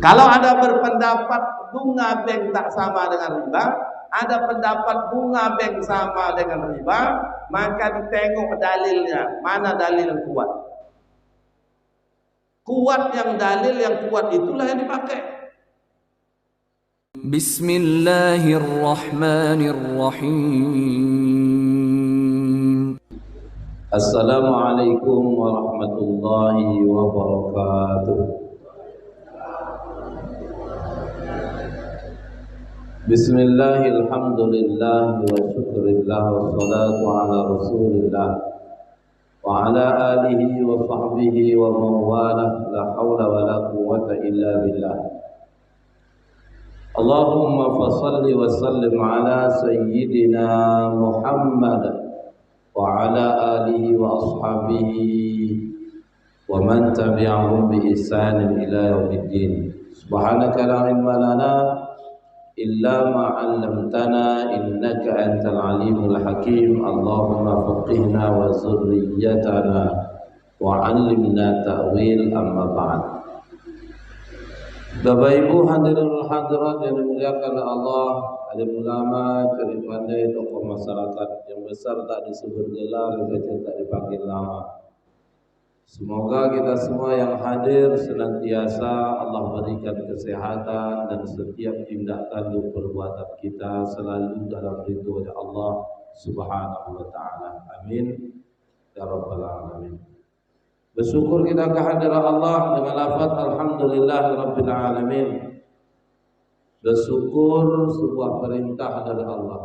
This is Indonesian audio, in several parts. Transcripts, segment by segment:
Kalau ada berpendapat bunga bank tak sama dengan riba, ada pendapat bunga bank sama dengan riba, maka ditengok dalilnya, mana dalil yang kuat. Kuat yang dalil yang kuat itulah yang dipakai. Bismillahirrahmanirrahim. Assalamualaikum warahmatullahi wabarakatuh. Bismillahirrahmanirrahim wa syukurillah wa salatu ala rasulillah wa ala alihi wa sahbihi wa mawalah la hawla wa la quwwata illa billah. Allahumma fasalli wa sallim ala sayyidina Muhammad wa ala alihi wa ashabihi wa man tabi'ahum bi ihsanin ila yaumiddin. Subhanaka la ilma lana illa ma 'allamtana innaka antal alimul hakim. Allahumma faqihna wa zurriyyatana wa 'allimna ta'wil, amma ba'd. Bapak Ibu hadirin hadirat yang dimuliakan Allah, alim ulama, cari pandai, tokoh masyarakat yang besar tak disebut gelar, yang kecil tak dipanggil nama. Semoga kita semua yang hadir senantiasa Allah berikan kesehatan dan setiap tindak tanduk perbuatan kita selalu dalam ridho Allah Subhanahu wa taala. Amin ya rabbal alamin. Bersyukur kita kehadiran Allah dengan lafaz alhamdulillah rabbil alamin. Bersyukur sebuah perintah dari Allah.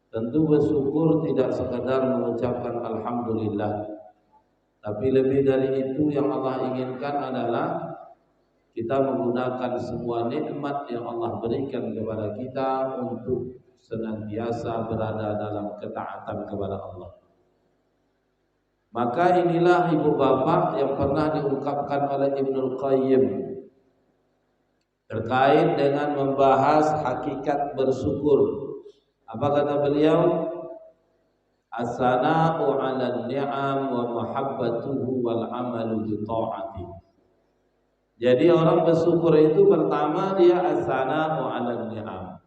Tentu bersyukur tidak sekadar mengucapkan alhamdulillah, tapi lebih dari itu yang Allah inginkan adalah kita menggunakan semua nikmat yang Allah berikan kepada kita untuk senantiasa berada dalam ketaatan kepada Allah. Maka inilah ibu bapak yang pernah diungkapkan oleh Ibnul Qayyim terkait dengan membahas hakikat bersyukur. Apa kata beliau? As-sana'u 'alan ni'am wa mahabbatuhu wal 'amalu bi ta'ati. Jadi orang bersyukur itu pertama dia as-sana'u 'alan ni'am.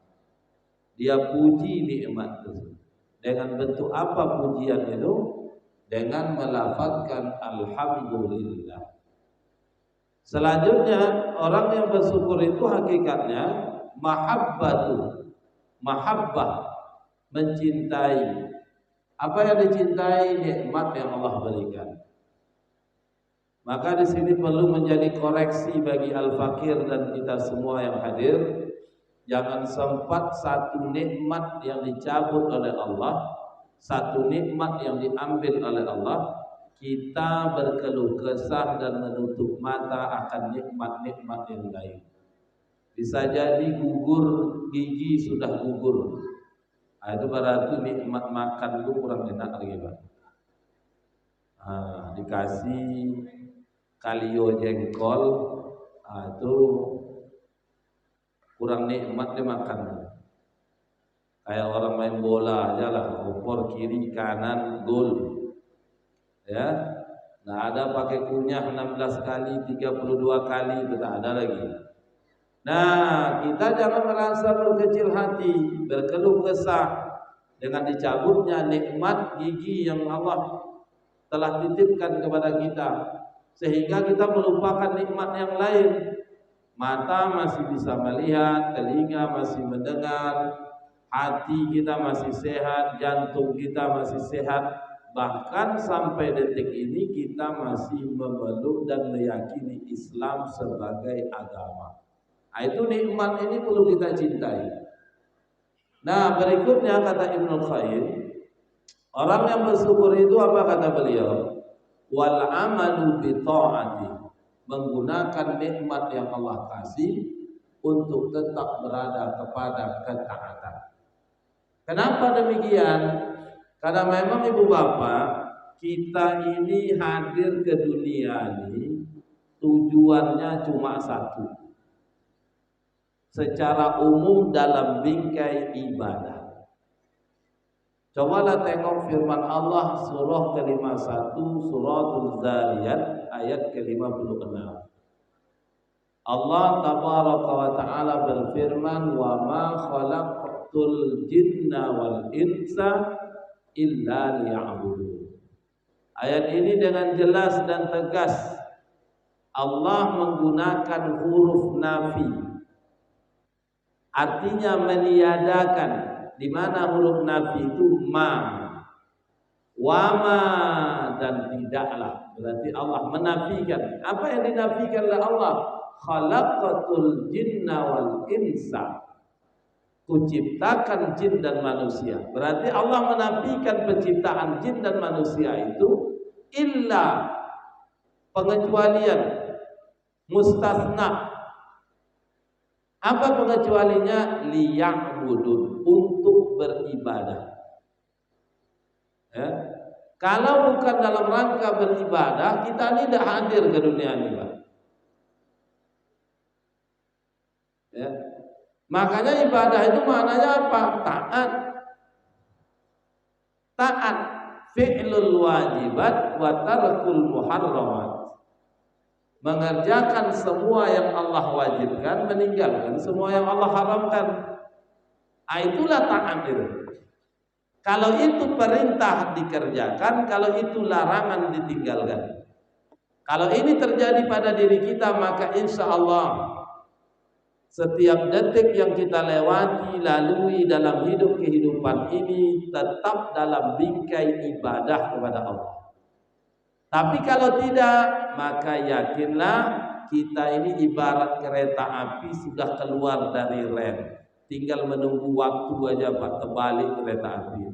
Dia puji nikmat itu. Dengan bentuk apa pujian itu? Dengan melafazkan alhamdulillah. Selanjutnya orang yang bersyukur itu hakikatnya mahabbah, mencintai. Apa yang dicintai? Nikmat yang Allah berikan. Maka di sini perlu menjadi koreksi bagi al-fakir dan kita semua yang hadir. Jangan sempat satu nikmat yang dicabut oleh Allah, satu nikmat yang diambil oleh Allah, kita berkeluh kesah dan menutup mata akan nikmat-nikmat yang lain. Bisa jadi gugur gigi sudah gugur. Itu berarti nikmat makan itu kurang enak lagi, Pak. Dikasih kalio jengkol, itu kurang nikmat dia makan. Kayak orang main bola aja lah, opor kiri kanan gol, ya. Nggak ada pakai kunyah 16 kali, 32 kali, itu tak ada lagi. Nah, kita jangan merasa berkecil hati, berkeluh kesah dengan dicabutnya nikmat gigi yang Allah telah titipkan kepada kita, sehingga kita melupakan nikmat yang lain. Mata masih bisa melihat, telinga masih mendengar, hati kita masih sehat, jantung kita masih sehat, bahkan sampai detik ini kita masih memeluk dan meyakini Islam sebagai agama. Itu nikmat ini perlu kita cintai. Nah, berikutnya kata Ibnul Qayyim, orang yang bersyukur itu apa kata beliau? Wal amalu bi ta'ati, menggunakan nikmat yang Allah kasih untuk tetap berada kepada ketaatan. Kenapa demikian? Karena memang ibu bapak, kita ini hadir ke dunia ini tujuannya cuma satu. Secara umum dalam bingkai ibadah. Cobalah tengok firman Allah surah ke-51 suratul Zariyat ayat ke-56. Allah tabaraka wa ta'ala berfirman, "Wa ma khalaqtul jinna wal insa illa liya'budun." Ayat ini dengan jelas dan tegas Allah menggunakan huruf nafi, artinya meniadakan, di mana huruf nafi itu ma, wama, dan tidaklah. Berarti Allah menafikan. Apa yang dinafikan oleh Allah? Khalaqatul jinna wal insa, kuciptakan jin dan manusia. Berarti Allah menafikan penciptaan jin dan manusia itu illa, pengecualian, mustasna. Apa pengecualinya? Liya'budun, untuk beribadah. Ya. Kalau bukan dalam rangka beribadah, kita ini tidak hadir ke dunia ini, Pak. Ya. Makanya ibadah itu maknanya apa? Taat. Taat, fi'lul wajibat wa tarkul muharramat. Mengerjakan semua yang Allah wajibkan, meninggalkan semua yang Allah haramkan. Itulah taat itu. Kalau itu perintah dikerjakan, kalau itu larangan ditinggalkan. Kalau ini terjadi pada diri kita, maka insya Allah setiap detik yang kita lewati, lalui dalam hidup kehidupan ini tetap dalam bingkai ibadah kepada Allah. Tapi kalau tidak, maka yakinlah kita ini ibarat kereta api sudah keluar dari rel, tinggal menunggu waktu aja Pak, terbalik kereta api.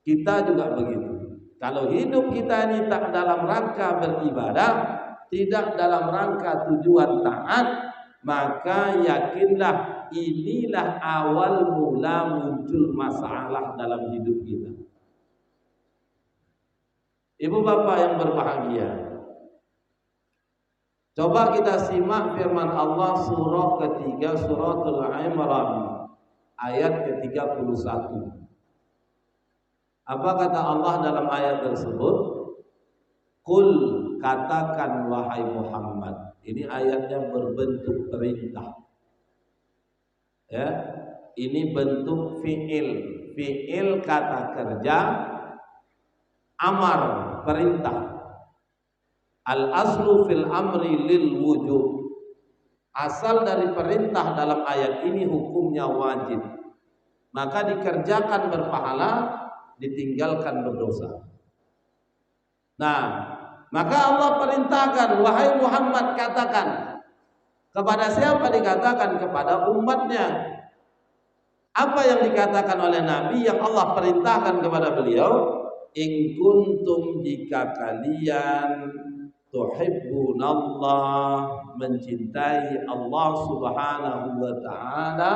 Kita juga begitu. Kalau hidup kita ini tak dalam rangka beribadah, tidak dalam rangka tujuan taat, maka yakinlah inilah awal mula muncul masalah dalam hidup kita. Ibu bapak yang berbahagia, coba kita simak firman Allah surah ketiga, suratul Imran, ayat ke-31. Apa kata Allah dalam ayat tersebut? Qul, katakan wahai Muhammad. Ini ayatnya berbentuk perintah. Ya, ini bentuk fi'il. Fi'il kata kerja, amar, perintah. Al aslu fil amri lil wujub. Asal dari perintah dalam ayat ini hukumnya wajib. Maka dikerjakan berpahala, ditinggalkan berdosa. Nah, maka Allah perintahkan, wahai Muhammad katakan. Kepada siapa dikatakan? Kepada umatnya. Apa yang dikatakan oleh Nabi yang Allah perintahkan kepada beliau? In kuntum, jika kalian tuhibbunallah, mencintai Allah subhanahu wa ta'ala,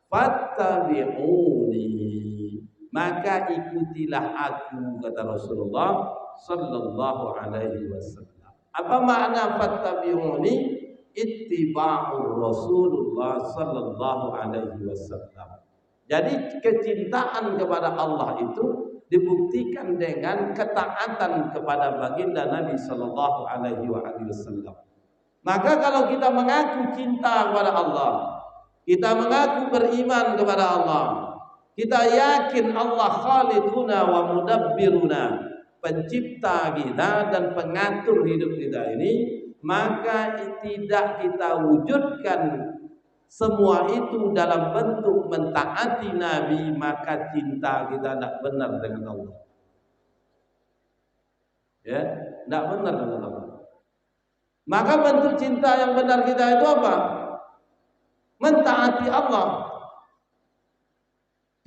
fattabi'uni, maka ikutilah aku, kata Rasulullah sallallahu alaihi wasallam. Apa makna fattabi'uni? Ittiba'ur Rasulullah sallallahu alaihi wasallam. Jadi kecintaan kepada Allah itu dibuktikan dengan ketaatan kepada baginda Nabi sallallahu alaihi wasallam. Maka kalau kita mengaku cinta kepada Allah, kita mengaku beriman kepada Allah, kita yakin Allah khaliquna wa mudabbiruna, pencipta kita dan pengatur hidup kita ini, maka tidak kita wujudkan semua itu dalam bentuk mentaati Nabi, maka cinta kita tidak benar dengan Allah. Ya, tidak benar dengan Allah. Maka bentuk cinta yang benar kita itu apa? Mentaati Allah.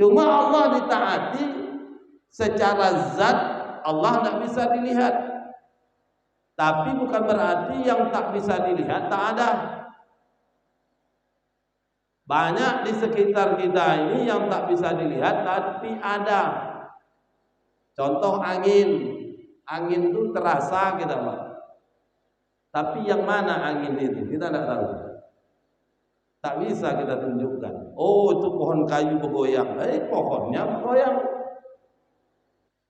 Cuma Allah ditaati secara zat, Allah tidak bisa dilihat. Tapi bukan berarti yang tak bisa dilihat tak ada. Banyak di sekitar kita ini yang tak bisa dilihat tapi ada. Contoh angin. Angin itu terasa kita Pak. Tapi yang mana angin itu? Kita tidak tahu. Tak bisa kita tunjukkan. Oh, itu pohon kayu bergoyang. Pohonnya bergoyang.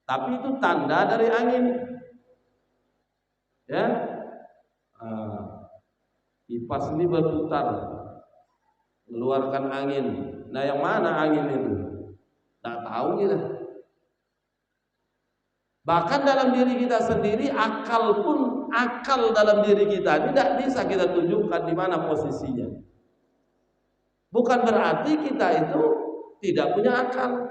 Tapi itu tanda dari angin. Ya. Kipas ini berputar, mengeluarkan angin. Nah, yang mana angin itu? Tak tahu kita. Bahkan dalam diri kita sendiri, akal dalam diri kita tidak bisa kita tunjukkan di mana posisinya. Bukan berarti kita itu tidak punya akal.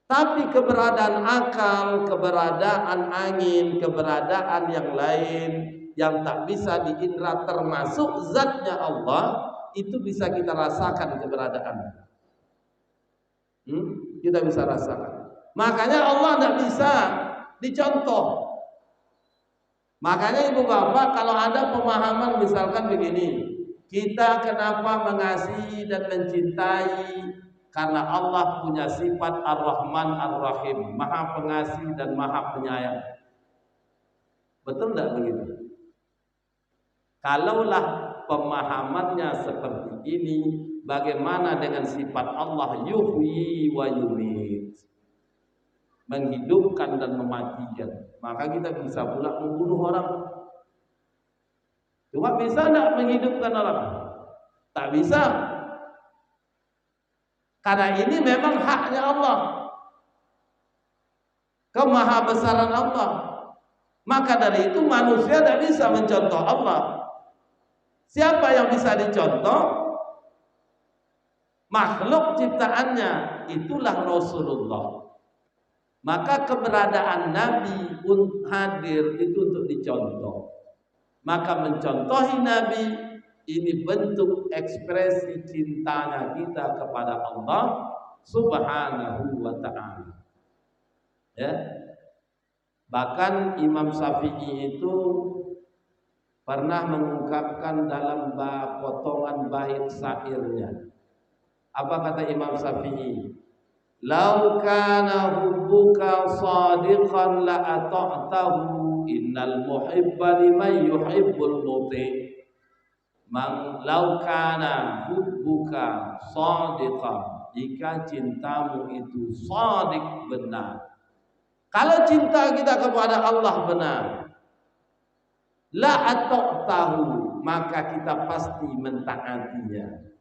Tapi keberadaan akal, keberadaan angin, keberadaan yang lain yang tak bisa diindra termasuk zatnya Allah, itu bisa kita rasakan keberadaannya. Kita bisa rasakan. Makanya Allah tidak bisa dicontoh. Makanya ibu bapak, kalau ada pemahaman misalkan begini, kita kenapa mengasihi dan mencintai? Karena Allah punya sifat Ar-Rahman Ar-Rahim, Maha Pengasih dan Maha Penyayang. Betul tidak begitu? Kalaulah pemahamannya seperti ini, bagaimana dengan sifat Allah yuhyi wa yumit, menghidupkan dan mematikan? Maka kita bisa pula membunuh orang. Cuma bisa tidak menghidupkan orang? Tak bisa. Karena ini memang haknya Allah, kemahabesaran Allah. Maka dari itu manusia tidak bisa mencontoh Allah. Siapa yang bisa dicontoh? Makhluk ciptaannya, itulah Rasulullah. Maka keberadaan Nabi hadir itu untuk dicontoh. Maka mencontohi Nabi ini bentuk ekspresi cintanya kita kepada Allah Subhanahu wa ta'ala. Ya. Bahkan Imam Syafi'i itu pernah mengungkapkan dalam potongan bait syairnya. Apa kata Imam Syafi'i? Lau kana hubbuka shadiqan la ata'tahu innal muhibba liman yuhibbul muti'. Lau kana hubbuka shadiqan, jika cintamu itu shadiq, benar. Kalau cinta kita kepada Allah benar, la ata'tahu, maka kita pasti mentaatinya.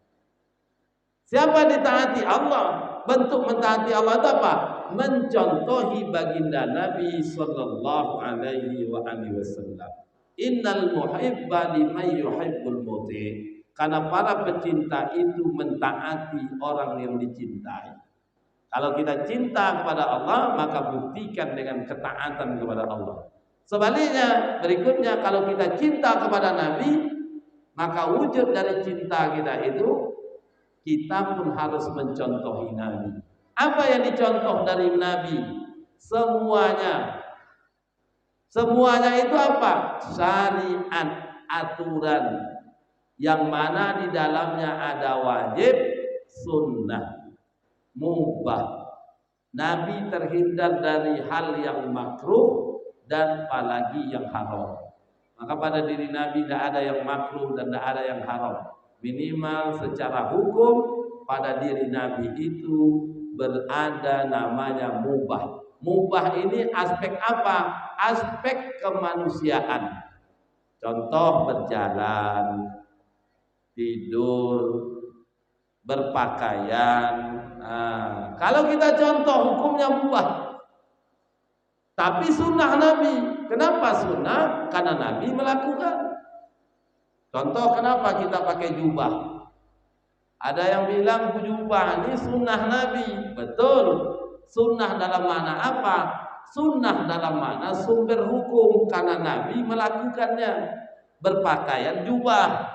Siapa ditaati? Allah. Bentuk mentaati Allah itu apa? Mencontohi baginda Nabi sallallahu alaihi wasallam. Innal muhibba liman yuhibbul muti'. Karena para pecinta itu mentaati orang yang dicintai. Kalau kita cinta kepada Allah, maka buktikan dengan ketaatan kepada Allah. Sebaliknya, berikutnya, kalau kita cinta kepada Nabi, maka wujud dari cinta kita itu, kita pun harus mencontohi Nabi. Apa yang dicontoh dari Nabi? Semuanya. Semuanya itu apa? Syariat, aturan, yang mana di dalamnya ada wajib, sunnah, mubah. Nabi terhindar dari hal yang makruh dan apalagi yang haram. Maka pada diri Nabi tidak ada yang makruh dan tidak ada yang haram. Minimal secara hukum pada diri Nabi itu berada namanya mubah. Mubah ini aspek apa? Aspek kemanusiaan. Contoh berjalan, tidur, berpakaian. Nah, kalau kita contoh hukumnya mubah. Tapi sunnah Nabi. Kenapa sunnah? Karena Nabi melakukan. Contoh kenapa kita pakai jubah? Ada yang bilang jubah ini sunnah Nabi. Betul. Sunnah dalam mana apa? Sunnah dalam mana sumber hukum. Karena Nabi melakukannya. Berpakaian jubah.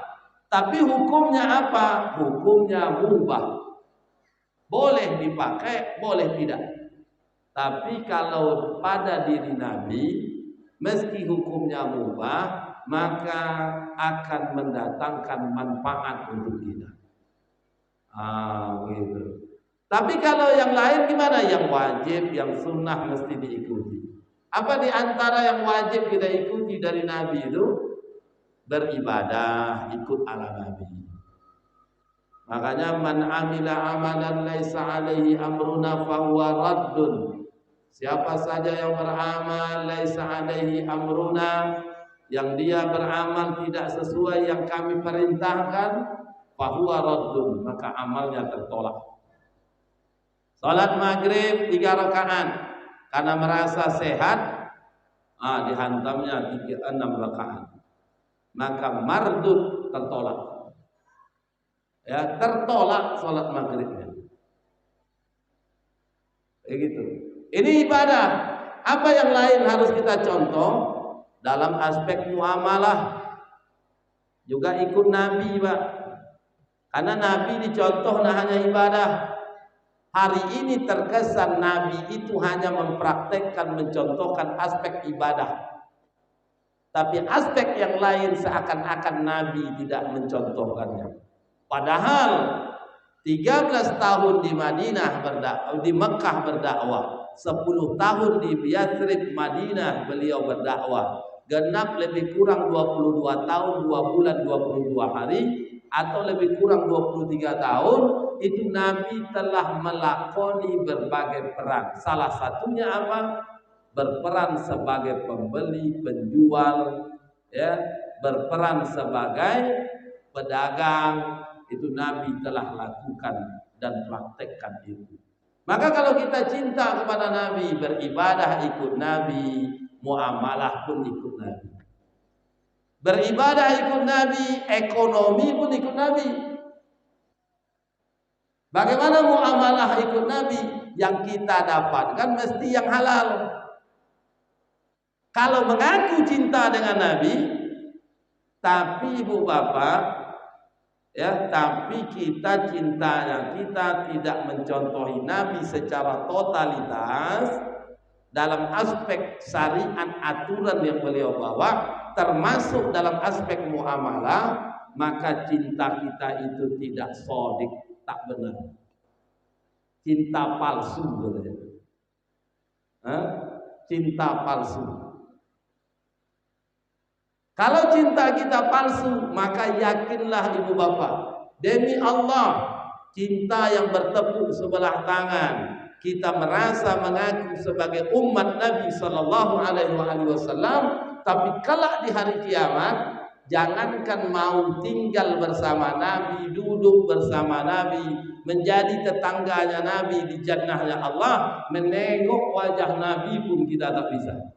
Tapi hukumnya apa? Hukumnya mubah. Boleh dipakai, boleh tidak. Tapi kalau pada diri Nabi, meski hukumnya mubah, maka akan mendatangkan manfaat untuk kita. Gitu. Tapi kalau yang lain gimana? Yang wajib, yang sunnah mesti diikuti. Apa di antara yang wajib kita ikuti dari Nabi itu? Beribadah, ikut ala Nabi. Makanya man amila amalan laisa alaihi amruna fahuwa raddun. Siapa saja yang beramal laisa alaihi amruna, yang dia beramal tidak sesuai yang kami perintahkan, fahuwa raddun, maka amalnya tertolak. Salat maghrib 3 rakaat karena merasa sehat, dihantamnya 6 rakaat, maka mardud, tertolak. Ya, tertolak salat maghribnya. Begitu. Ini ibadah. Apa yang lain harus kita contoh? Dalam aspek muamalah juga ikut Nabi, Pak. Karena Nabi dicontoh nah hanya ibadah. Hari ini terkesan Nabi itu hanya mempraktekkan, mencontohkan aspek ibadah. Tapi aspek yang lain seakan-akan Nabi tidak mencontohkannya. Padahal 13 tahun di Madinah berdakwah, di Mekah berdakwah, 10 tahun di Yathrib Madinah beliau berdakwah. Genap lebih kurang 22 tahun 2 bulan 22 hari atau lebih kurang 23 tahun itu Nabi telah melakoni berbagai peran. Salah satunya apa? Berperan sebagai pembeli, penjual, ya, berperan sebagai pedagang. Itu Nabi telah lakukan dan praktekkan itu. Maka kalau kita cinta kepada Nabi, beribadah ikut Nabi, muamalah pun ikut Nabi. Beribadah ikut Nabi, ekonomi pun ikut Nabi. Bagaimana muamalah ikut Nabi? Yang kita dapatkan mesti yang halal. Kalau mengaku cinta dengan Nabi, tapi ibu bapak, ya, tapi kita cintanya kita tidak mencontohi Nabi secara totalitas dalam aspek syariat aturan yang beliau bawa, termasuk dalam aspek muamalah, maka cinta kita itu tidak sodik, tak benar. Cinta palsu, katanya. Cinta palsu. Kalau cinta kita palsu, maka yakinlah ibu bapak, demi Allah, cinta yang bertepuk sebelah tangan, kita merasa mengaku sebagai umat Nabi Sallallahu Alaihi Wasallam, tapi kelak di hari kiamat, jangankan mau tinggal bersama Nabi, duduk bersama Nabi, menjadi tetangganya Nabi di jannahnya Allah, menengok wajah Nabi pun kita tak bisa.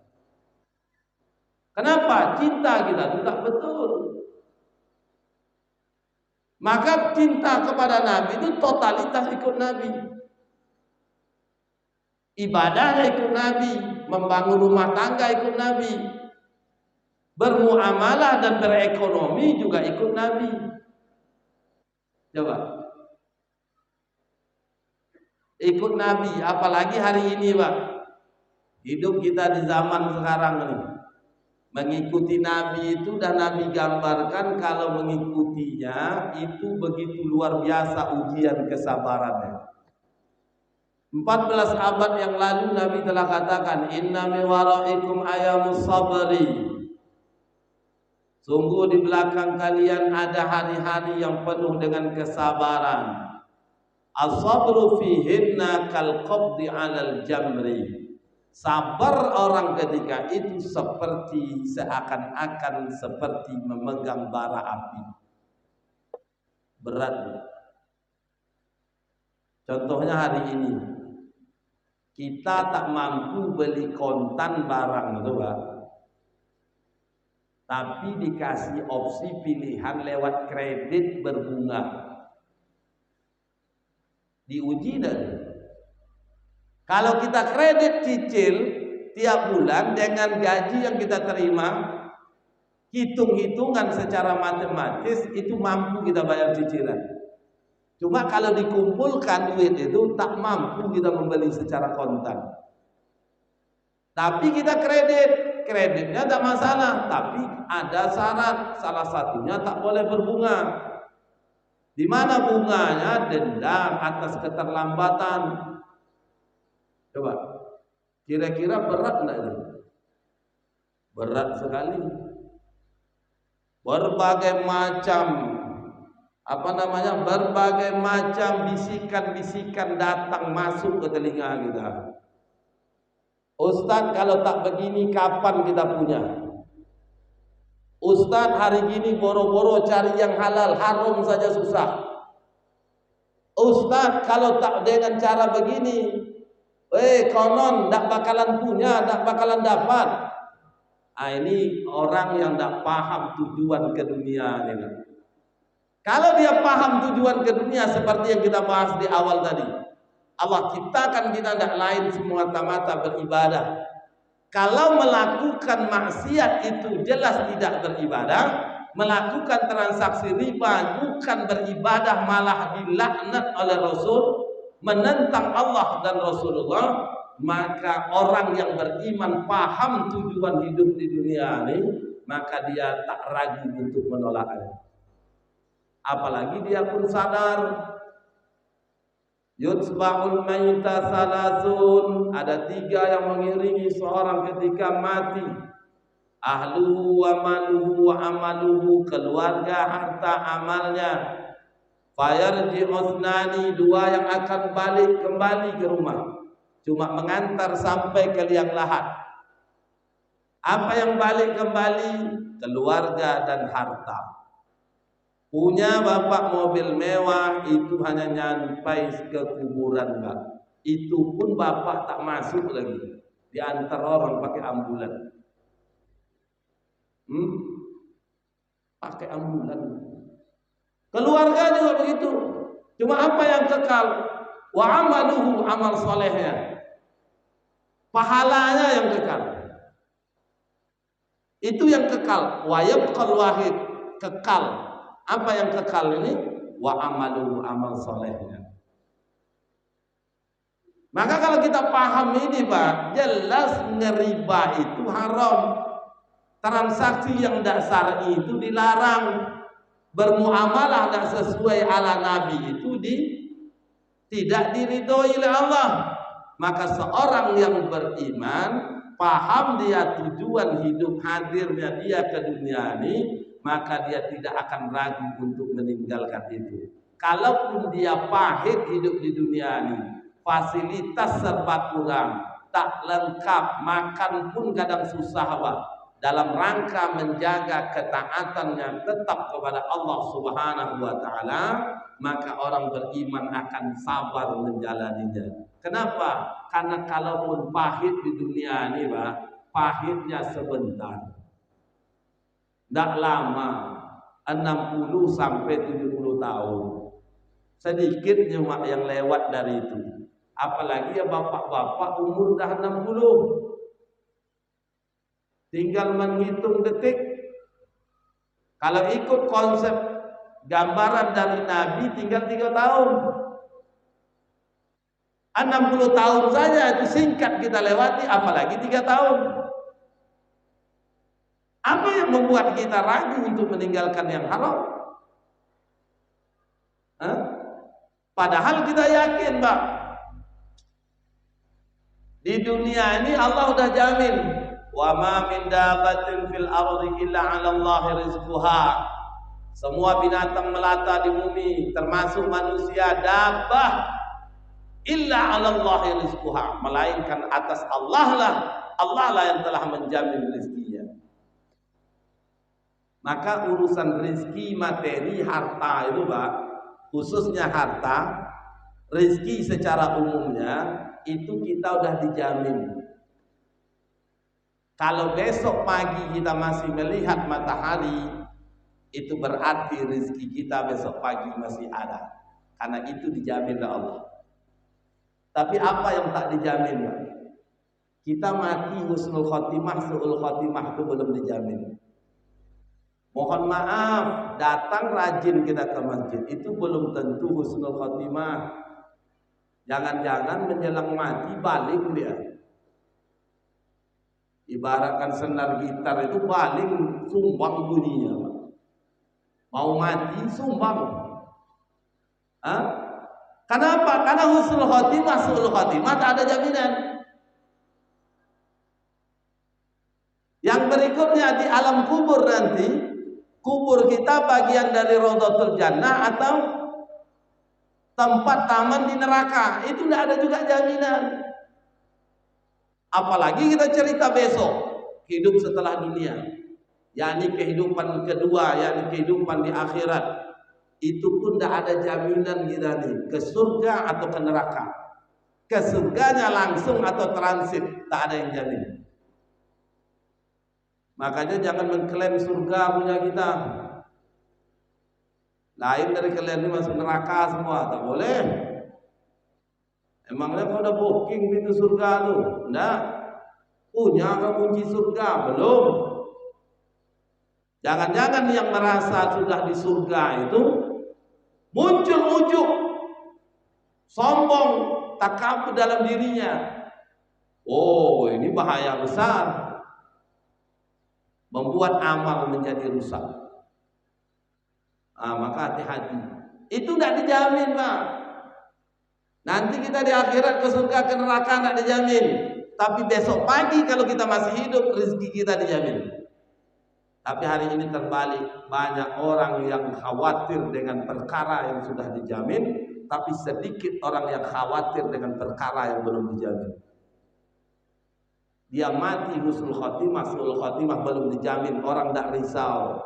Kenapa? Cinta kita itu tak betul. Maka cinta kepada Nabi itu totalitas ikut Nabi. Ibadah ikut Nabi, membangun rumah tangga ikut Nabi, bermuamalah dan berekonomi juga ikut Nabi. Coba. Ikut Nabi, apalagi hari ini, Pak. Hidup kita di zaman sekarang ini. Mengikuti Nabi itu, dan Nabi gambarkan kalau mengikutinya itu begitu luar biasa ujian kesabarannya. 14 abad yang lalu Nabi telah katakan, inna mi waraikum ayamus sabri, sungguh di belakang kalian ada hari-hari yang penuh dengan kesabaran. As-sabru fihinna kal qabdi 'alal jamri. Sabar orang ketika itu seperti seakan-akan seperti memegang bara api. Berat. Contohnya hari ini kita tak mampu beli kontan barang itu, Pak. Tapi dikasih opsi pilihan lewat kredit berbunga. Diuji dan kalau kita kredit cicil tiap bulan dengan gaji yang kita terima, hitung-hitungan secara matematis itu mampu kita bayar cicilan. Cuma kalau dikumpulkan duit itu tak mampu kita membeli secara kontan. Tapi kita kreditnya tak masalah, tapi ada syarat, salah satunya tak boleh berbunga. Di mana bunganya? Denda atas keterlambatan. Coba, kira-kira berat enggak itu? Berat sekali. Berbagai macam berbagai macam bisikan-bisikan datang masuk ke telinga kita. Ustaz, kalau tak begini kapan kita punya? Ustadz hari gini boro-boro cari yang halal, haram saja susah. Ustadz kalau tak dengan cara begini, konon tak bakalan punya, tak bakalan dapat. Ini orang yang tak paham tujuan ke dunia ini. Kalau dia paham tujuan ke dunia seperti yang kita bahas di awal tadi, Allah ciptakan kita tidak lain semata-mata beribadah. Kalau melakukan maksiat itu jelas tidak beribadah, melakukan transaksi riba bukan beribadah, malah dilaknat oleh Rasul, menentang Allah dan Rasulullah, maka orang yang beriman paham tujuan hidup di dunia ini, maka dia tak ragu untuk menolaknya. Apalagi dia pun sadar yutsba'ul mayyita salasun, ada 3 yang mengiringi seorang ketika mati. Ahluhu wa maluhu wa amaluhu, keluarga, harta, amalnya. Fayarji usnani, 2 yang akan balik kembali ke rumah, cuma mengantar sampai ke liang lahat. Apa yang balik kembali? Keluarga dan harta. Punya bapak mobil mewah, itu hanya nyampai ke kuburan, Pak. Itu pun bapak tak masuk lagi, diantar orang pakai ambulan. Pakai ambulan. Keluarga juga begitu. Cuma apa yang kekal? Wa amaluhu, amal solehnya, pahalanya yang kekal. Itu yang kekal. Wa yabqal wahid, kekal. Apa yang kekal ini? Wa amaluhu, amal solehnya. Maka kalau kita paham ini, Pak, jelas ngeriba itu haram. Transaksi yang tidak syar'i itu dilarang. Bermuamalah tidak sesuai ala Nabi itu tidak diridhoi oleh Allah. Maka seorang yang beriman paham dia tujuan hidup hadirnya dia ke dunia ini, maka dia tidak akan ragu untuk meninggalkan itu. Kalaupun dia pahit hidup di dunia ini, fasilitas serba kurang, tak lengkap, makan pun kadang susah, Pak. Dalam rangka menjaga ketaatannya tetap kepada Allah Subhanahu wa taala, maka orang beriman akan sabar menjalaninya. Kenapa? Karena kalaupun pahit di dunia ini, Pak, pahitnya sebentar. Tidak lama, 60 sampai 70 tahun. Sedikit yang lewat dari itu. Apalagi ya bapak-bapak umur dah 60. Tinggal menghitung detik. Kalau ikut konsep gambaran dari Nabi tinggal 3 tahun. 60 tahun saja itu singkat kita lewati, apalagi 3 tahun. Apa yang membuat kita ragu untuk meninggalkan yang haram? Padahal kita yakin, Pak, di dunia ini Allah sudah jamin, wa ma min dabatin fil ardi illa 'ala Allahi rizquha. Semua binatang melata di bumi termasuk manusia, dabah, illa 'ala Allahi rizquha, melainkan atas Allah lah yang telah menjamin rezekinya. Maka urusan rezeki materi harta itu, Pak, khususnya harta, rezeki secara umumnya itu kita udah dijamin. Kalau besok pagi kita masih melihat matahari, itu berarti rezeki kita besok pagi masih ada, karena itu dijamin oleh Allah. Tapi apa yang tak dijamin, Pak? Kita mati husnul khotimah, su'ul khotimah itu belum dijamin. Mohon maaf, datang rajin kita ke masjid itu belum tentu husnul khotimah. Jangan-jangan menjelang mati balik dia. Ibaratkan senar gitar itu balik sumbang bunyinya, Pak. Mau mati sumbang. Kenapa? Karena husnul khotimah, su'ul khotimah tak ada jaminan. Yang berikutnya di alam kubur nanti, kubur kita bagian dari Raudhatul Jannah atau tempat taman di neraka, itu tidak ada juga jaminan. Apalagi kita cerita besok hidup setelah dunia. yakni kehidupan kedua, yakni kehidupan di akhirat, itu pun tidak ada jaminan kita nih ke surga atau ke neraka. Ke surganya langsung atau transit, tak ada yang jamin. Makanya jangan mengklaim surga punya kita. Lain dari kalian ini masuk neraka semua, tak boleh. Emangnya kau udah booking pintu surga lu? Enggak. Punya kau kunci surga? Belum. Jangan-jangan yang merasa sudah di surga itu muncul ujub, sombong, takabur dalam dirinya. Oh, ini bahaya besar. Membuat amal menjadi rusak. Maka hati-hati. Itu tidak dijamin, Pak. Nanti kita di akhirat ke surga ke neraka tidak dijamin. Tapi besok pagi kalau kita masih hidup, rezeki kita dijamin. Tapi hari ini terbalik, banyak orang yang khawatir dengan perkara yang sudah dijamin, tapi sedikit orang yang khawatir dengan perkara yang belum dijamin. Dia mati husnul khotimah belum dijamin, orang tidak risau.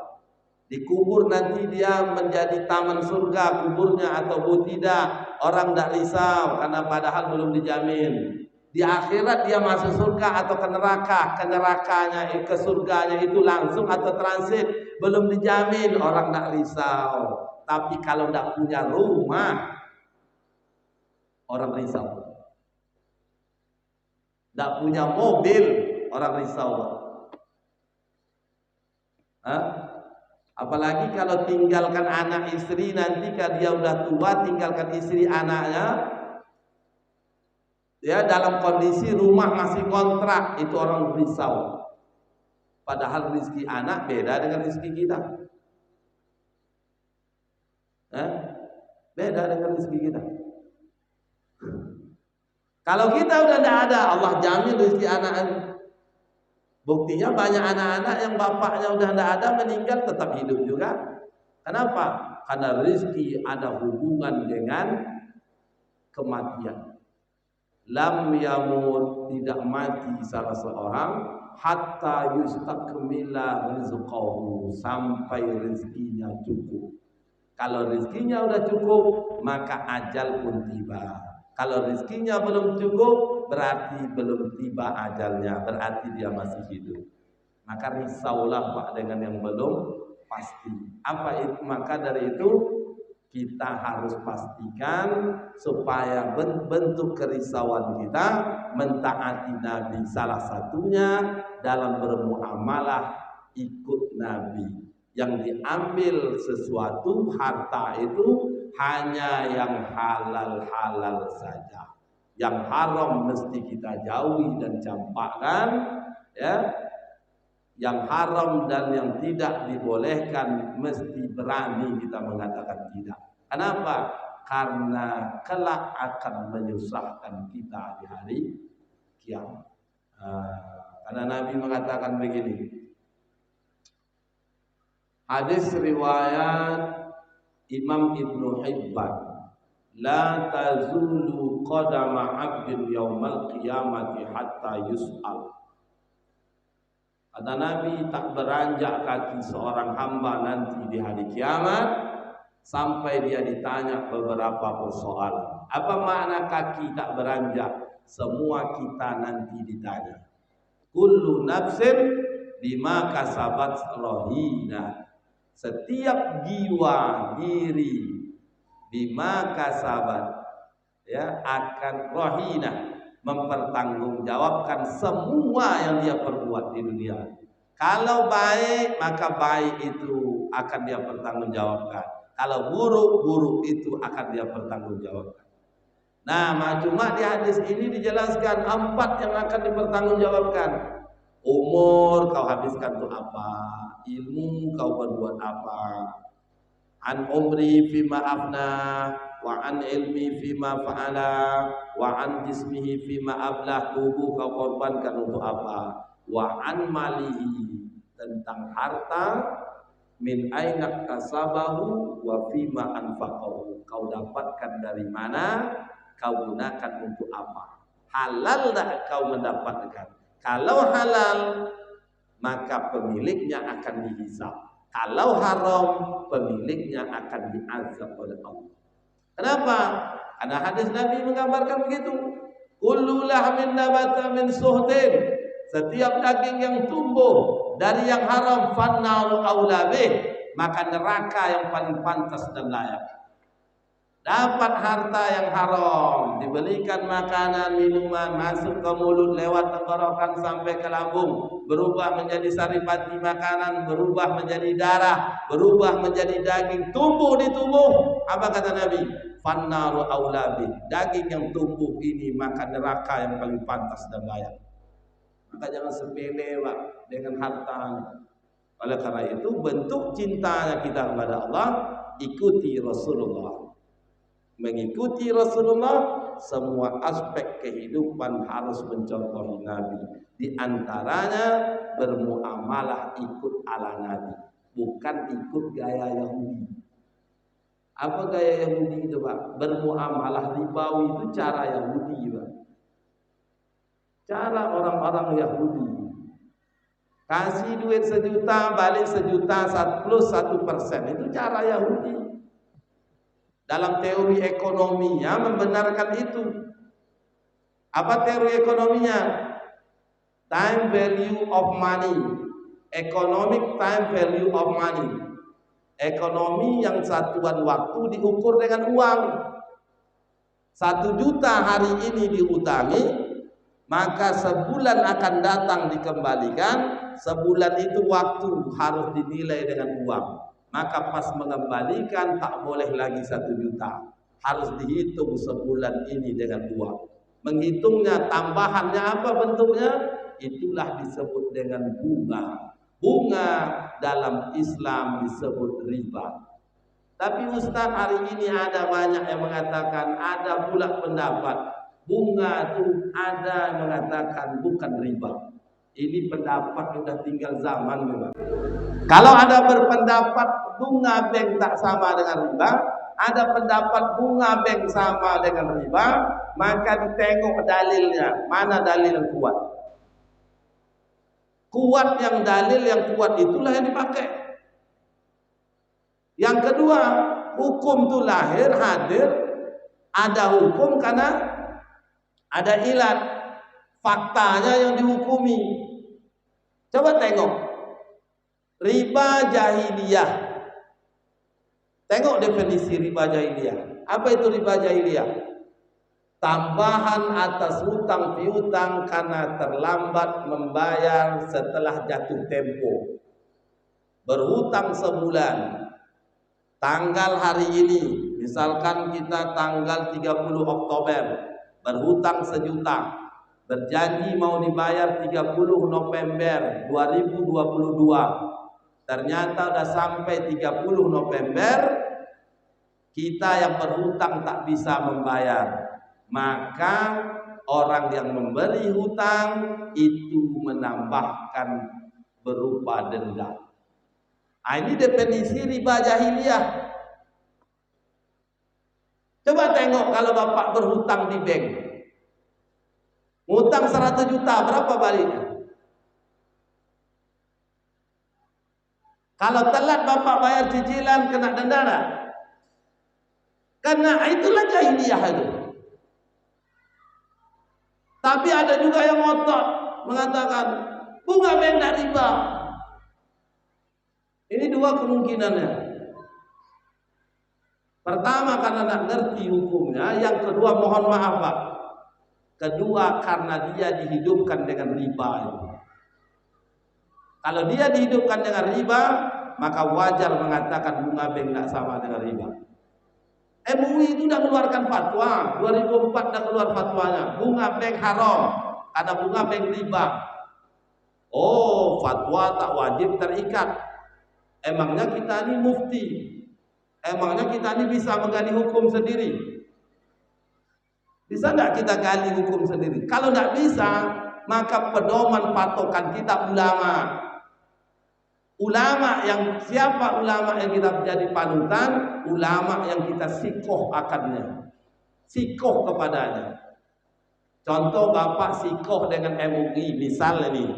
Dikubur nanti dia menjadi taman surga kuburnya atau tidak, orang tidak risau karena padahal belum dijamin. Di akhirat dia masuk surga atau ke neraka, ke nerakanya, ke surganya itu langsung atau transit, belum dijamin, orang tidak risau. Tapi kalau tidak punya rumah, orang risau. Tidak punya mobil, orang risau. Apalagi kalau tinggalkan anak istri, nanti kalau dia udah tua, tinggalkan istri anaknya, ya dalam kondisi rumah masih kontrak, itu orang risau. Padahal rezeki anak beda dengan rezeki kita. Beda dengan rezeki kita. Kalau kita udah tidak ada, Allah jamin rezeki anak. Buktinya banyak anak-anak yang bapaknya udah tidak ada, meninggal tetap hidup juga. Kenapa? Karena rezeki ada hubungan dengan kematian. Lam yamut, tidak mati salah seorang, hatta yustakmila rizqahu, sampai rezekinya cukup. Kalau rezekinya udah cukup, maka ajal pun tiba. Kalau rezekinya belum cukup, berarti belum tiba ajalnya, berarti dia masih hidup. Maka risaulah Pak dengan yang belum pasti. Apa itu? Maka dari itu kita harus pastikan supaya bentuk kerisauan kita mentaati Nabi, salah satunya dalam bermuamalah ikut Nabi. Yang diambil sesuatu harta itu hanya yang halal-halal saja. Yang haram mesti kita jauhi dan campakkan, ya. Yang haram dan yang tidak dibolehkan mesti berani kita mengatakan tidak. Kenapa? Karena kelak akan menyusahkan kita di hari kiamat. Karena Nabi mengatakan begini. Hadis riwayat Imam Ibnu Hibban, la tazulu qadama 'abdin yaumal qiyamati hatta yus'al. Kata Nabi, tak beranjak kaki seorang hamba nanti di hari kiamat sampai dia ditanya beberapa persoalan. Apa makna kaki tak beranjak? Semua kita nanti ditanya. Kullu nafsin bima kasabat rahina. Setiap jiwa diri bima kasabat, ya, akan rahina, mempertanggungjawabkan semua yang dia perbuat di dunia. Kalau baik, maka baik itu akan dia pertanggungjawabkan. Kalau buruk, buruk itu akan dia pertanggungjawabkan. Nah, cuma di hadis ini dijelaskan 4 yang akan dipertanggungjawabkan. Umur kau habiskan untuk apa? Ilmu kau berbuat apa? An umri fima afna, wa an ilmi fima fa'ala, wa an jismihi fima ablah. Tubuh kau korbankan untuk apa? Wa an malihi, tentang harta, min aina kasabahu wa fima anfaqahu. Kau dapatkan dari mana? Kau gunakan untuk apa? Halal tak kau mendapatkan? Kalau halal, maka pemiliknya akan dihisab. Kalau haram, pemiliknya akan diazab oleh Allah. Kenapa? Karena hadis Nabi menggambarkan begitu. Kullu lahmin nabata min suhtin. Setiap daging yang tumbuh dari yang haram, fannaru aula bih, maka neraka yang paling pantas dan layak. Dapat harta yang haram, dibelikan makanan, minuman, masuk ke mulut, lewat tenggorokan sampai ke lambung, berubah menjadi saripati makanan, berubah menjadi darah, berubah menjadi daging, tumbuh di tubuh. Apa kata Nabi? Fannaru aula bih. Daging yang tumbuh ini maka neraka yang paling pantas dan layak. Maka jangan sepele Pak dengan harta. Oleh karena itu bentuk cintanya kita kepada Allah, ikuti Rasulullah. Mengikuti Rasulullah, semua aspek kehidupan harus mencontohi Nabi. Di antaranya bermuamalah ikut ala Nabi, bukan ikut gaya Yahudi. Apa gaya Yahudi itu Pak? Bermuamalah ribawi itu cara Yahudi Pak. Cara orang-orang Yahudi. Kasih duit 1 juta, balik 1 juta plus 1%. Itu cara Yahudi. Dalam teori ekonominya membenarkan itu. Apa teori ekonominya? Time value of money. Economic time value of money. Ekonomi yang satuan waktu diukur dengan uang. 1 juta hari ini diutangi, maka sebulan akan datang dikembalikan. Sebulan itu waktu harus dinilai dengan uang. Maka pas mengembalikan tak boleh lagi 1 juta, harus dihitung sebulan ini dengan uang. Menghitungnya tambahannya apa bentuknya? Itulah disebut dengan bunga. Bunga dalam Islam disebut riba. Tapi Ustaz, hari ini ada banyak yang mengatakan, ada pula pendapat bunga itu ada yang mengatakan bukan riba. Ini pendapat sudah tinggal zaman memang. Kalau ada berpendapat bunga bank tak sama dengan riba, ada pendapat bunga bank sama dengan riba, maka ditengok dalilnya, mana dalil yang kuat. Kuat yang dalil yang kuat itulah yang dipakai. Yang kedua, hukum itu lahir, hadir, ada hukum karena ada ilat, faktanya yang dihukumi. Coba tengok riba jahiliyah. Tengok definisi riba jahiliyah. Apa itu riba jahiliyah? Tambahan atas hutang piutang karena terlambat membayar setelah jatuh tempo. Berhutang sebulan, tanggal hari ini, misalkan kita tanggal 30 Oktober, berhutang 1 juta, berjanji mau dibayar 30 November 2022. Ternyata sudah sampai 30 November, kita yang berhutang tak bisa membayar. Maka orang yang memberi hutang itu menambahkan berupa denda. Ini definisi riba jahiliyah. Coba tengok kalau Bapak berhutang di bank. Hutang 100 juta, berapa baliknya? Kalau telat Bapak bayar cicilan, kena denda tak? Karena itulah jahiliyah itu. Tapi ada juga yang ngotot mengatakan bunga bank tak riba. Ini dua kemungkinannya. Pertama karena tak ngerti hukumnya, yang kedua mohon maaf Pak. Kedua karena dia dihidupkan dengan riba itu. Kalau dia dihidupkan dengan riba, maka wajar mengatakan bunga bank tak sama dengan riba. MUI itu sudah keluarkan fatwa, 2004 sudah keluar fatwanya, bunga bank haram, ada bunga bank riba. Oh, fatwa tak wajib terikat. Emangnya kita ini mufti? Emangnya kita ini bisa menggali hukum sendiri? Bisa enggak kita gali hukum sendiri? Kalau enggak bisa, maka pedoman patokan kita ulama. Ulama yang siapa ulama yang kita menjadi panutan? Ulama yang kita sikoh akannya, sikoh kepadanya. Contoh Bapak sikoh dengan MUI, misal ini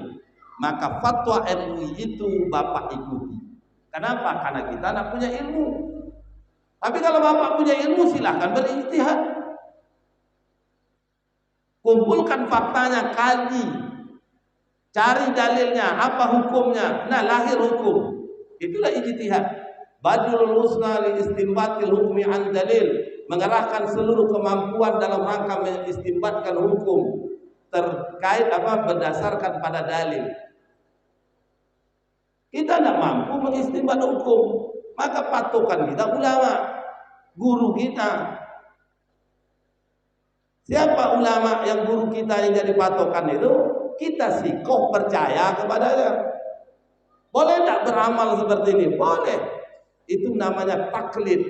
maka fatwa MUI itu Bapak ikuti. Kenapa? Karena kita tidak punya ilmu. Tapi kalau Bapak punya ilmu, silahkan berijtihad. Kumpulkan faktanya, kaji, cari dalilnya, apa hukumnya. Nah, lahir hukum. Itulah ijtihad. Badlul husna li istinbatil hukmi an dalil, mengerahkan seluruh kemampuan dalam rangka mengistinbatkan hukum terkait berdasarkan pada dalil. Kita tidak mampu mengistinbat hukum, maka patokan kita ulama, guru kita. Siapa ulama yang guru kita yang jadi patokan itu? Kita sikoh percaya kepadanya. Boleh tidak beramal seperti ini? Boleh. Itu namanya taklid,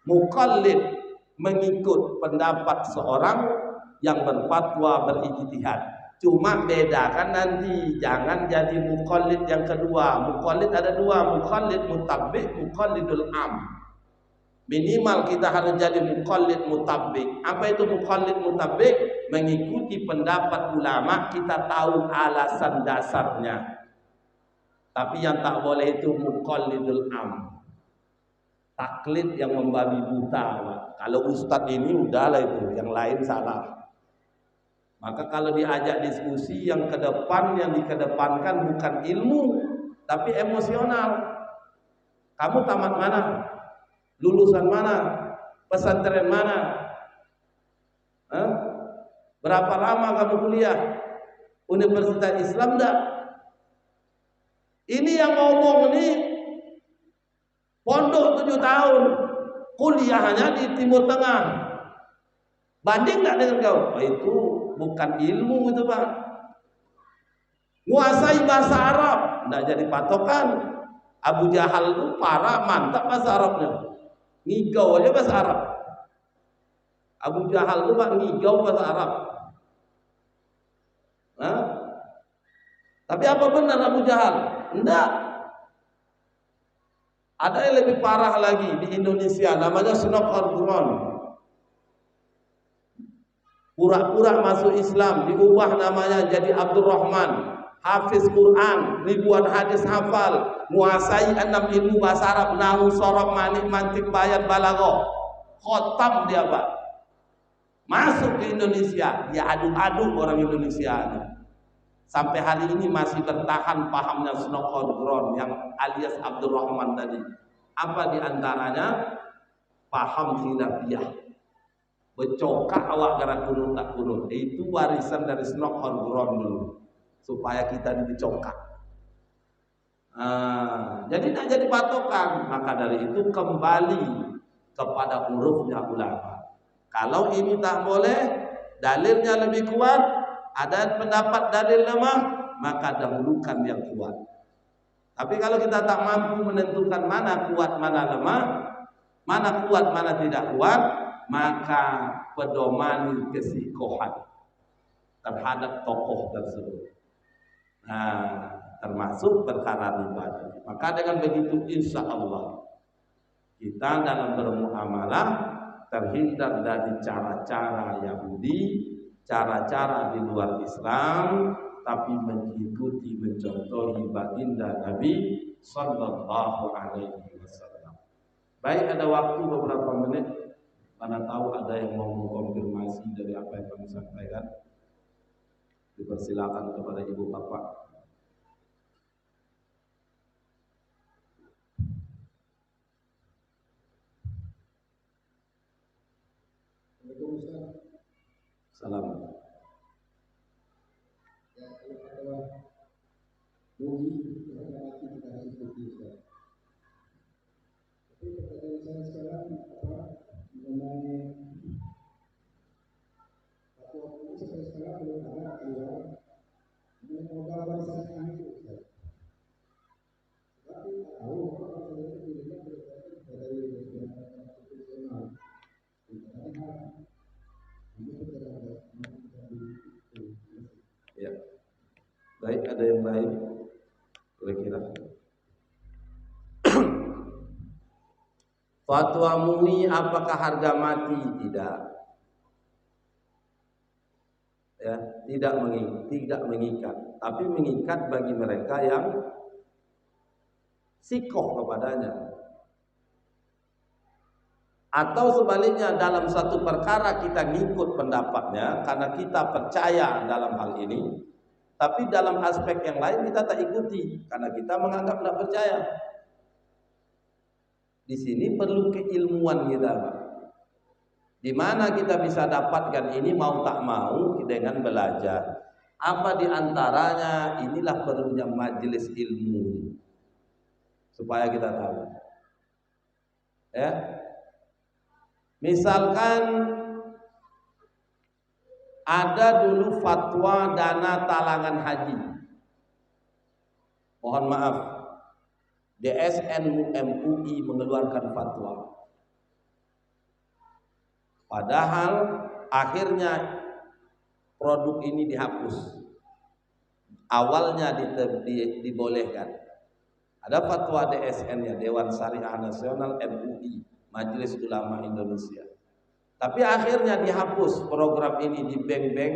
mukallid, mengikut pendapat seorang yang berfatwa berijtihad. Cuma bedakan nanti, jangan jadi mukallid yang kedua. Mukallid ada dua, mukallid mutabik, mukallidul am. Minimal kita harus jadi mukallid mutabik. Apa itu mukallid mutabik? Mengikuti pendapat ulama, kita tahu alasan dasarnya. Tapi yang tak boleh itu mukallidul am, taklid yang membabi buta, Pak. Kalau ustadz ini udahlah itu, yang lain salah. Maka kalau diajak diskusi, yang ke depan, yang dikedepankan bukan ilmu, tapi emosional. Kamu tamat mana? Lulusan mana? Pesantren mana? Berapa lama kamu kuliah? Universitas Islam enggak? Ini yang ngomong ini pondok 7 tahun, kuliahnya di Timur Tengah. Banding enggak dengan kau? Oh, itu bukan ilmu itu, Pak. Menguasai bahasa Arab enggak jadi patokan. Abu Jahal itu parah, mantap bahasa Arabnya. Ngigau aja bahasa Arab. Abu Jahal itu Pak ngigau bahasa Arab. Tapi apa benar Abu Jahal? Enggak. Ada yang lebih parah lagi di Indonesia, namanya Snok Orduron. Pura-pura masuk Islam, diubah namanya jadi Abdurrahman. Hafiz Quran, ribuan hadis hafal, menguasai 6 ilmu bahasa Arab, nahwu, sorof, manik, mantik, bayan, balaghah. Khotam dia, Pak. Masuk ke Indonesia, dia adu-adu orang Indonesia. Sampai hari ini masih bertahan pahamnya Snok Orduron yang alias Abdurrahman tadi. Apa diantaranya? Paham khilafiyah. Becokak awak gara kunut tak kunut. Itu warisan dari Snok Orduron dulu. Supaya kita dibecokak. Jadi tidak jadi patokan. Maka dari itu kembali kepada hurufnya ulama. Kalau ini tak boleh, dalilnya lebih kuat, ada pendapat dalil lemah, maka dahulukan yang kuat. Tapi kalau kita tak mampu menentukan mana kuat, mana lemah, mana kuat, mana tidak kuat, maka pedomani kesikohan terhadap tokoh tersebut. Nah, termasuk perkara riba. Maka dengan begitu insya Allah kita dalam bermuamalah terhindar dari cara-cara Yahudi, cara-cara di luar Islam, tapi mengikuti, mencontohi baginda Nabi Sallallahu Alaihi Wasallam. Baik, ada waktu beberapa menit. Mana tahu ada yang mau mengkonfirmasi dari apa yang kami sampaikan. Dipersilakan kepada ibu bapak. Salam. Ya, kalau bumi berarti kita harus ikuti. Tapi pertanyaan saya sekarang mengenai fatwa ini sampai sekarang belum ada keluar mengenai modal bahasa itu. Tapi tahu kalau saya itu dirinya berarti dari konstitusional. Ya. Baik, ada yang lain? Kira-kira. Fatwa MUI apakah harga mati? Tidak. Ya, tidak mengikat, tapi mengikat bagi mereka yang sikoh kepadanya. Atau sebaliknya, dalam satu perkara kita ngikut pendapatnya karena kita percaya dalam hal ini, tapi dalam aspek yang lain kita tak ikuti karena kita menganggap tidak percaya. Di sini perlu keilmuan kita, Pak. Di mana kita bisa dapatkan ini mau tak mau dengan belajar. Apa di antaranya? Inilah perlunya majelis ilmu supaya kita tahu. Ya. Misalkan ada dulu fatwa dana talangan haji. Mohon maaf, DSN MUI mengeluarkan fatwa. Padahal akhirnya produk ini dihapus. Awalnya dibolehkan. Ada fatwa DSN-nya, Dewan Syariah Nasional MUI, Majelis Ulama Indonesia. Tapi akhirnya dihapus program ini di bank-bank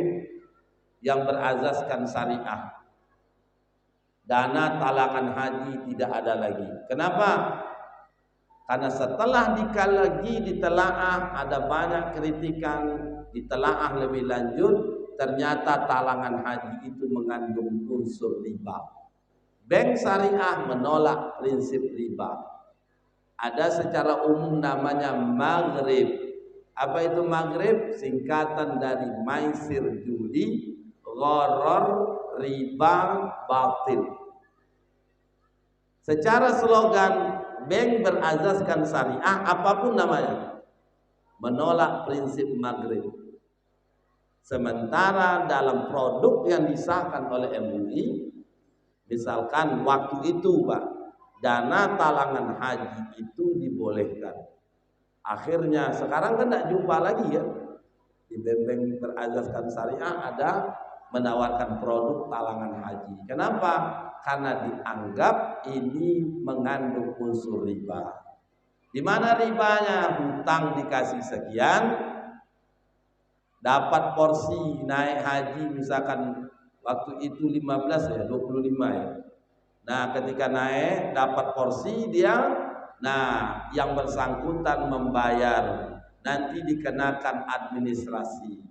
yang berazaskan syariah. Dana talangan haji tidak ada lagi. Kenapa? Karena setelah dikaji ditelaah, ada banyak kritikan, ditelaah lebih lanjut, ternyata talangan haji itu mengandung unsur riba. Bank syariah menolak prinsip riba. Ada secara umum namanya maghrib. Apa itu maghrib? Singkatan dari maisir judi, gharar, riba, batil. Secara slogan bank berazaskan syariah, apapun namanya, menolak prinsip maghrib. Sementara dalam produk yang disahkan oleh MUI, misalkan waktu itu, Pak, dana talangan haji itu dibolehkan. Akhirnya sekarang kan tidak jumpa lagi ya. Di bank-bank berazaskan syariah ada menawarkan produk talangan haji. Kenapa? Karena dianggap ini mengandung unsur riba. Di mana ribanya? Hutang dikasih sekian, dapat porsi naik haji misalkan waktu itu 15 ya, 25 ya. Nah, ketika naik dapat porsi dia, nah yang bersangkutan membayar, nanti dikenakan administrasi.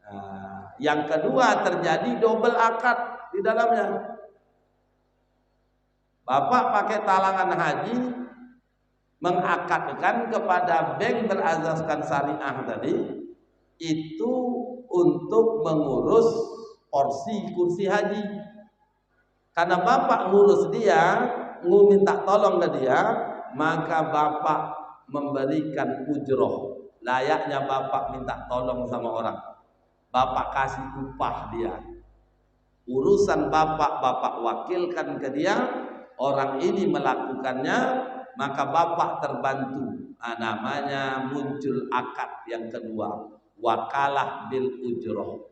Nah, yang kedua terjadi double akad di dalamnya. Bapak pakai talangan haji mengakadkan kepada bank berazaskan syariah tadi itu untuk mengurus porsi kursi haji. Karena bapak ngurus dia, minta tolong ke dia, maka bapak memberikan ujroh. Layaknya bapak minta tolong sama orang, bapak kasih upah dia. Urusan bapak wakilkan ke dia, orang ini melakukannya, maka bapak terbantu. Nah, namanya muncul akad yang kedua, wakalah bil ujroh,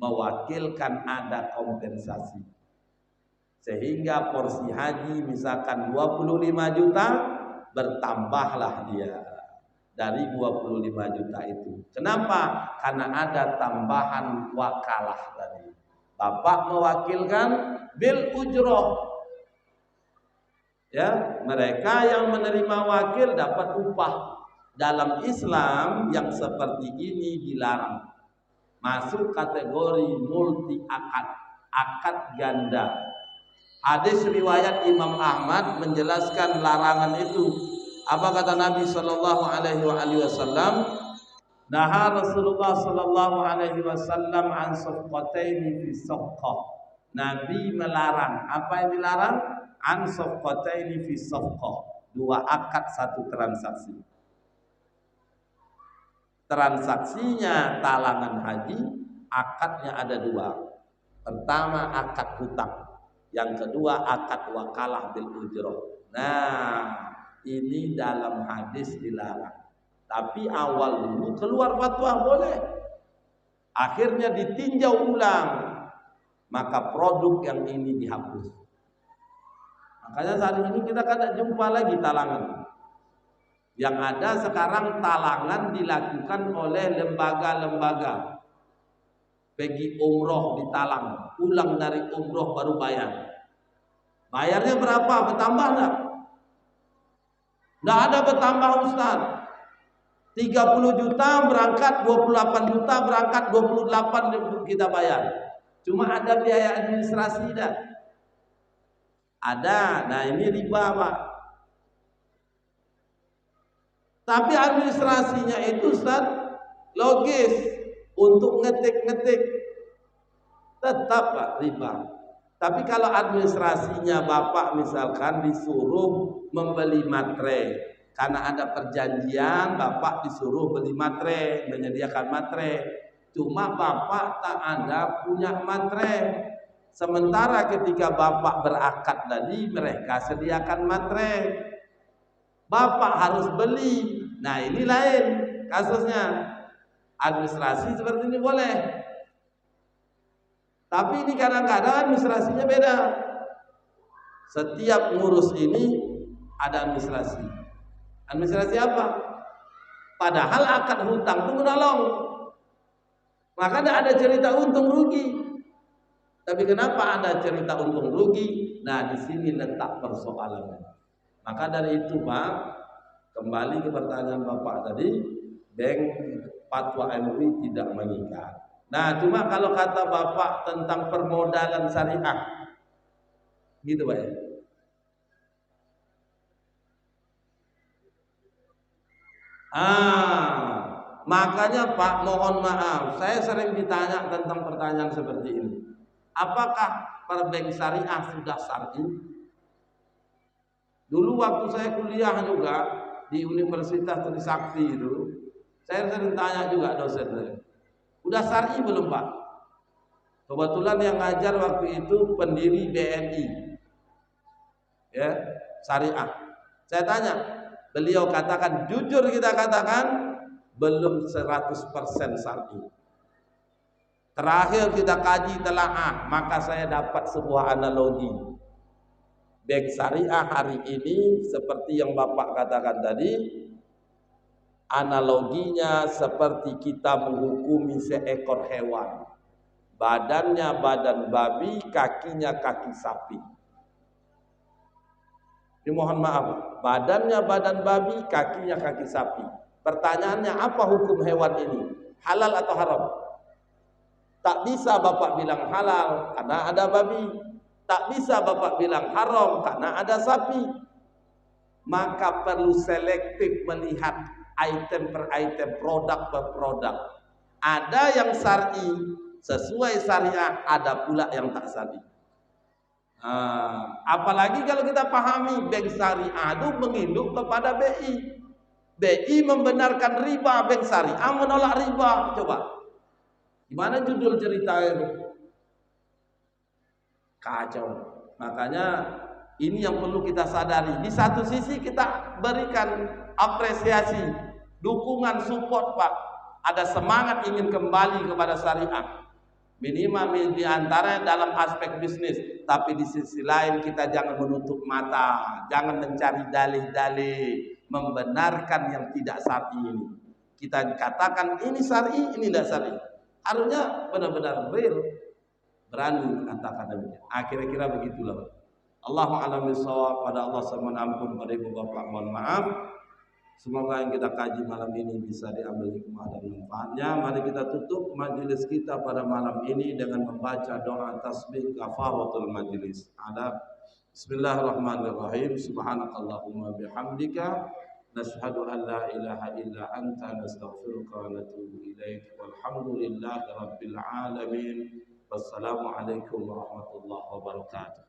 mewakilkan ada kompensasi. Sehingga porsi haji misalkan 25 juta, bertambahlah dia dari 25 juta itu. Kenapa? Karena ada tambahan wakalah tadi. Bapak mewakilkan bil ujroh. Ya, mereka yang menerima wakil dapat upah. Dalam Islam yang seperti ini dilarang. Masuk kategori multi akad, akad ganda. Hadis riwayat Imam Ahmad menjelaskan larangan itu. Apa kata Nabi sallallahu alaihi wasallam? Naha Rasulullah sallallahu alaihi wasallam an safqataini fi safqah. Nabi melarang. Apa yang dilarang? An safqataini fi safqah. Dua akad satu transaksi. Transaksinya talangan haji, akadnya ada dua. Pertama akad hutang. Yang kedua akad wakalah bil ujroh. Nah, ini dalam hadis dilarang. Tapi awal dulu keluar fatwa boleh. Akhirnya ditinjau ulang, maka produk yang ini dihapus. Makanya saat ini kita tidak jumpa lagi talangan. Yang ada sekarang talangan dilakukan oleh lembaga-lembaga. pergi umroh di Talang, pulang dari umroh baru bayar. Bayarnya berapa? Bertambah enggak? Enggak ada bertambah Ustaz. 30 juta berangkat, 28 juta berangkat, 28 kita bayar. Cuma ada biaya administrasi dah. Ada. Nah, ini riba, Pak. Tapi administrasinya itu Ustaz logis untuk ngetik-ngetik tetap Pak riba. Tapi kalau administrasinya Bapak misalkan disuruh membeli materai, karena ada perjanjian Bapak disuruh beli materai, menyediakan materai. Cuma Bapak tak ada punya materai. Sementara ketika Bapak berakad tadi mereka sediakan materai. Bapak harus beli. Nah, ini lain kasusnya. Administrasi seperti ini boleh. Tapi ini kadang-kadang administrasinya beda. Setiap ngurus ini ada administrasi. Administrasi apa? Padahal akad hutang itu menolong. Maka tidak ada cerita untung rugi. Tapi kenapa ada cerita untung rugi? Nah, di sini letak persoalannya. Maka dari itu Pak, kembali ke pertanyaan Bapak tadi, bank fatwa MUI tidak mengikat. Nah, cuma kalau kata Bapak tentang permodalan syariah, gitu Pak ya. Makanya Pak, mohon maaf, saya sering ditanya tentang pertanyaan seperti ini. Apakah perbank syariah sudah syar'i? Dulu waktu saya kuliah juga di Universitas Trisakti itu, saya sering tanya juga dosen saya. Udah syar'i belum Pak? Kebetulan yang ngajar waktu itu pendiri BNI, ya syariah. Saya tanya, beliau katakan jujur kita katakan belum 100% syar'i. Terakhir kita kaji telaah, maka saya dapat sebuah analogi. Bank syariah hari ini seperti yang Bapak katakan tadi. Analoginya seperti kita menghukumi seekor hewan. Badannya badan babi, kakinya kaki sapi. Ini mohon maaf, badannya badan babi, kakinya kaki sapi. Pertanyaannya, apa hukum hewan ini? Halal atau haram? Tak bisa Bapak bilang halal karena ada babi. Tak bisa Bapak bilang haram karena ada sapi. Maka perlu selektif melihat item per item, produk per produk. Ada yang syar'i sesuai syariah, ada pula yang tak syar'i. Apalagi kalau kita pahami bank syariah itu menginduk kepada BI. BI membenarkan riba, bank syariah menolak riba. Coba, gimana judul cerita itu? Kacau. Makanya ini yang perlu kita sadari. Di satu sisi kita berikan apresiasi, dukungan, support Pak. Ada semangat ingin kembali kepada syariah. Minimal di antaranya dalam aspek bisnis. Tapi di sisi lain kita jangan menutup mata. Jangan mencari dalih-dalih membenarkan yang tidak syar'i ini. Kita katakan ini syar'i, ini tidak syar'i. Harusnya benar-benar real. Berani katakan demikian. Kira-kira begitulah. Allahu a'lam bishawab. Pada Allah mohon ampun, pada Ibu Bapak mohon maaf. Semoga yang kita kaji malam ini bisa diambil hikmah dan manfaatnya. Mari kita tutup majelis kita pada malam ini dengan membaca doa tasbih kafaratul majelis. Ada Bismillahirrahmanirrahim. Subhanakallahumma bihamdika nashhadu an la ilaha illa anta nastaghfiruka wa natubu ilaik. Walhamdulillahi rabbil alamin. Wassalamualaikum warahmatullahi wabarakatuh.